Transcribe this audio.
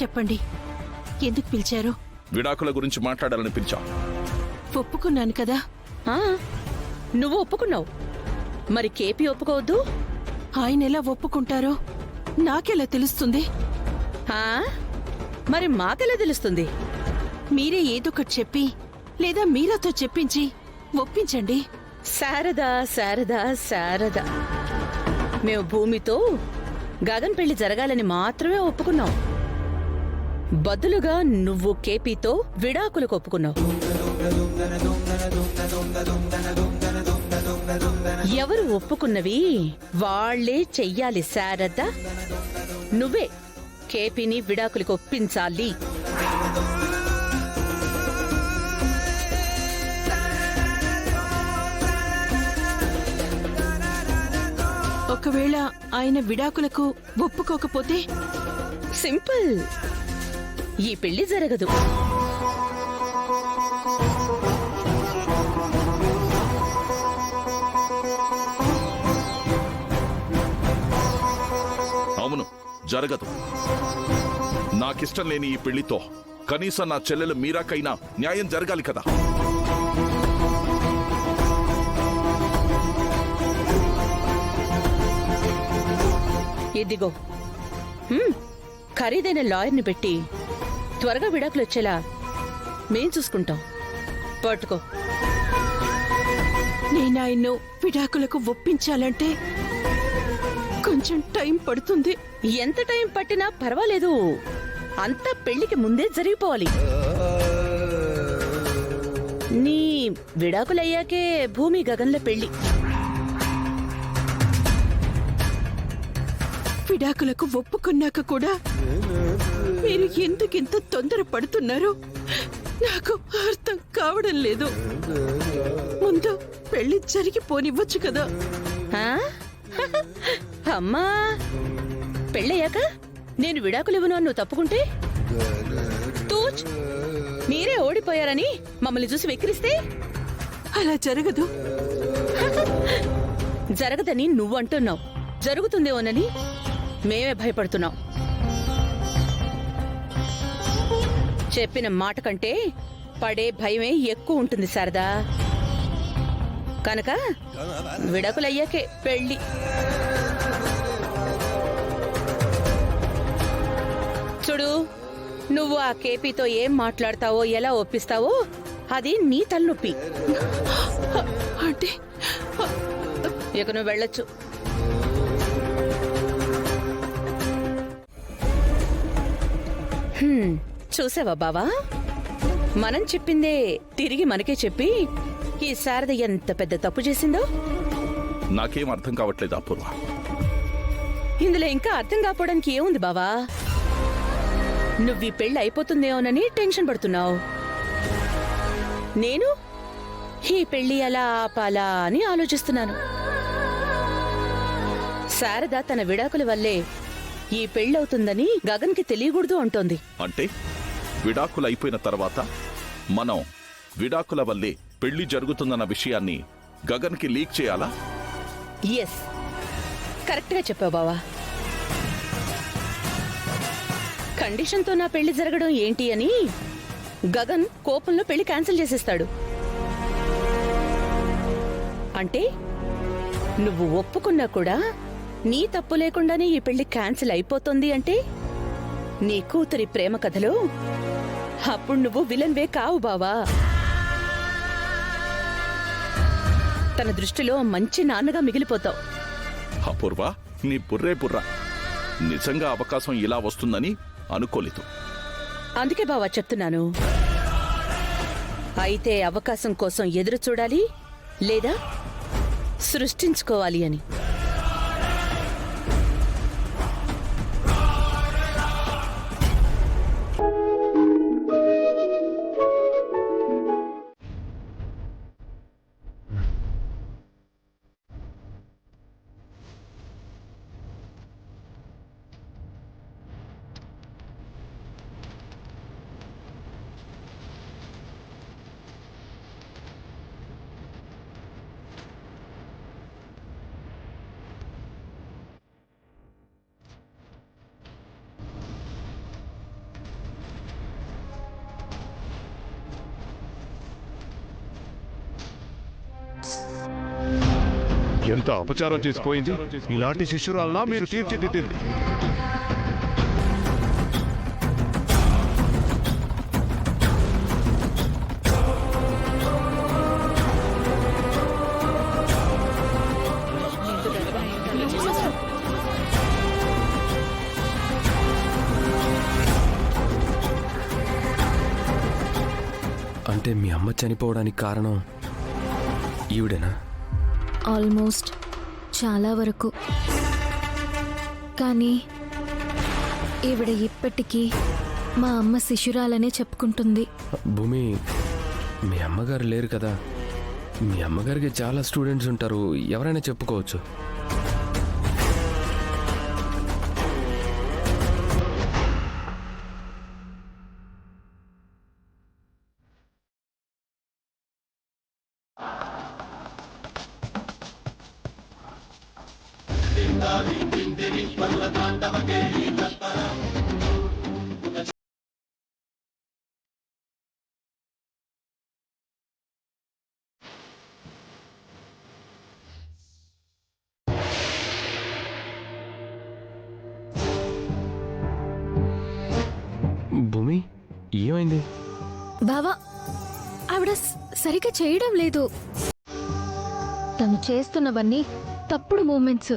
చెప్పండి, ఎందుకు పిలిచారు? విడాకుల గురించి మాట్లాడాలని పిలిచా. ఒప్పుకున్నాను కదా. నువ్వు ఒప్పుకున్నావు, మరి కేపీ ఒప్పుకోవద్దు? ఆయన ఎలా ఒప్పుకుంటారో నాకెలా తెలుస్తుంది? మరి మాకెలా తెలుస్తుంది? మీరే ఏదొకటి చెప్పి లేదా మీరాతో చెప్పించి ఒప్పించండి. శారదా శారదా శారదా, మేము భూమితో గగన్ పెళ్లి జరగాలని మాత్రమే ఒప్పుకున్నాం. బదులుగా నువ్వు కేపీతో విడాకులకు ఒప్పుకున్నావు. ఎవరు ఒప్పుకున్నవి వాళ్లే చెయ్యాలి శారదా. నువ్వే కేపీని విడాకులకు ఒప్పించాలి. ఒకవేళ ఆయన విడాకులకు ఒప్పుకోకపోతే? సింపుల్, ఈ పెళ్లి జరగదు. అవును, జరగదు. నాకిష్టం లేని ఈ పెళ్లితో కనీసం నా చెల్లెలు మీరాకైనా న్యాయం జరగాలి కదా. ఇదిగో, ఖరీదైన లాయర్ని పెట్టి త్వరగా విడాకులు వచ్చేలా మేం చూసుకుంటాం. పట్టుకో. నేనాయన్ను విడాకులకు ఒప్పించాలంటే కొంచెం టైం పడుతుంది. ఎంత టైం పట్టినా పర్వాలేదు, అంతా పెళ్లికి ముందే జరిగిపోవాలి. నీ విడాకులయ్యాకే భూమి గగన్ల పెళ్లి. విడాకులకు ఒప్పుకున్నాక కూడా మీరు ఎందుకింత తొందర పడుతున్నారు నాకు అర్థం కావడం లేదు. ముందు పెళ్లి జరిగిపోనివ్వచ్చు కదా. అమ్మా, పెళ్ళయ్యాక నేను విడాకులివ్వను నువ్వు తప్పుకుంటే తూచ్, మీరే ఓడిపోయారని మమ్మల్ని చూసి వెక్కిరిస్తే? అలా జరగదు. జరగదని నువ్వంటున్నావు, జరుగుతుందేమోనని మేమే భయపడుతున్నాం. చెప్పిన మాట కంటే పడే భయమే ఎక్కువ ఉంటుంది శారదా. కనుక విడాకులయ్యాకే పెళ్లి. చూడు, నువ్వు ఆ కేపీతో ఏం మాట్లాడతావో ఎలా ఒప్పిస్తావో అది నీ తలనొప్పి. అంటే ఇక నువ్వు వెళ్ళొచ్చు. చూసావా బావా, మనం చెప్పిందే తిరిగి మనకే చెప్పి ఈ శారద ఎంత పెద్ద తప్పు చేసిందో. నాకేం అర్థం కావట్లేదు అపూర్వ. ఇందులో ఇంకా అర్థం కాపోవడానికి ఏముంది బావా? నువ్వు ఈ పెళ్లి అయిపోతుందేమోనని టెన్షన్ పడుతున్నావు. నేను ఈ పెళ్లి ఎలా ఆపాలా అని ఆలోచిస్తున్నాను. శారద తన విడాకుల వల్లే ఈ పెళ్ళవుతుందని గగన్కి తెలియకూడదు అంటోంది. అంటే విడాకులు అయిపోయిన తర్వాత మనం విడాకుల వల్లే పెళ్లి జరుగుతుందన్న విషయాన్ని గగన్కి లీక్ చేయాలా? ఎస్, కరెక్ట్ గా చెప్పావు బావా. కండిషన్తో నా పెళ్లి జరగడం ఏంటి అని గగన్ కోపంలో పెళ్లి క్యాన్సిల్ చేసేస్తాడు. అంటే నువ్వు ఒప్పుకున్నా కూడా నీ తప్పు లేకుండానే ఈ పెళ్లి క్యాన్సిల్ అయిపోతుంది అంటే నీ కూతురి ప్రేమ కథలో అప్పుడు నువ్వు విలన్వే కావు బావా. తన దృష్టిలో మంచి నాన్నగా మిగిలిపోతావు. అపూర్వ, నీ బుర్రే బుర్రా. నిజంగా అవకాశం ఇలా వస్తుందని అనుకోలేదు. అందుకే బావా చెప్తున్నాను, అయితే అవకాశం కోసం ఎదురు చూడాలి లేదా సృష్టించుకోవాలి అని. ఎంత అపచారం చేసిపోయింది. ఇలాంటి శిష్యురాలనా మీరు తీర్చిదిద్దింది. అంటే మీ అమ్మ చనిపోవడానికి కారణం ఈవిడేనా? ఆల్మోస్ట్ చాలా వరకు. కానీ ఈవిడ ఇప్పటికీ మా అమ్మ శిశురాలనే చెప్పుకుంటుంది. భూమి, మీ అమ్మగారు లేరు కదా, మీ అమ్మగారికి చాలా స్టూడెంట్స్ ఉంటారు, ఎవరైనా చెప్పుకోవచ్చు. భూమి, ఏమైంది? బావా, ఆవిడ సరిగా చేయడం లేదు. తను చేస్తున్నవన్నీ తప్పుడు మూమెంట్స్.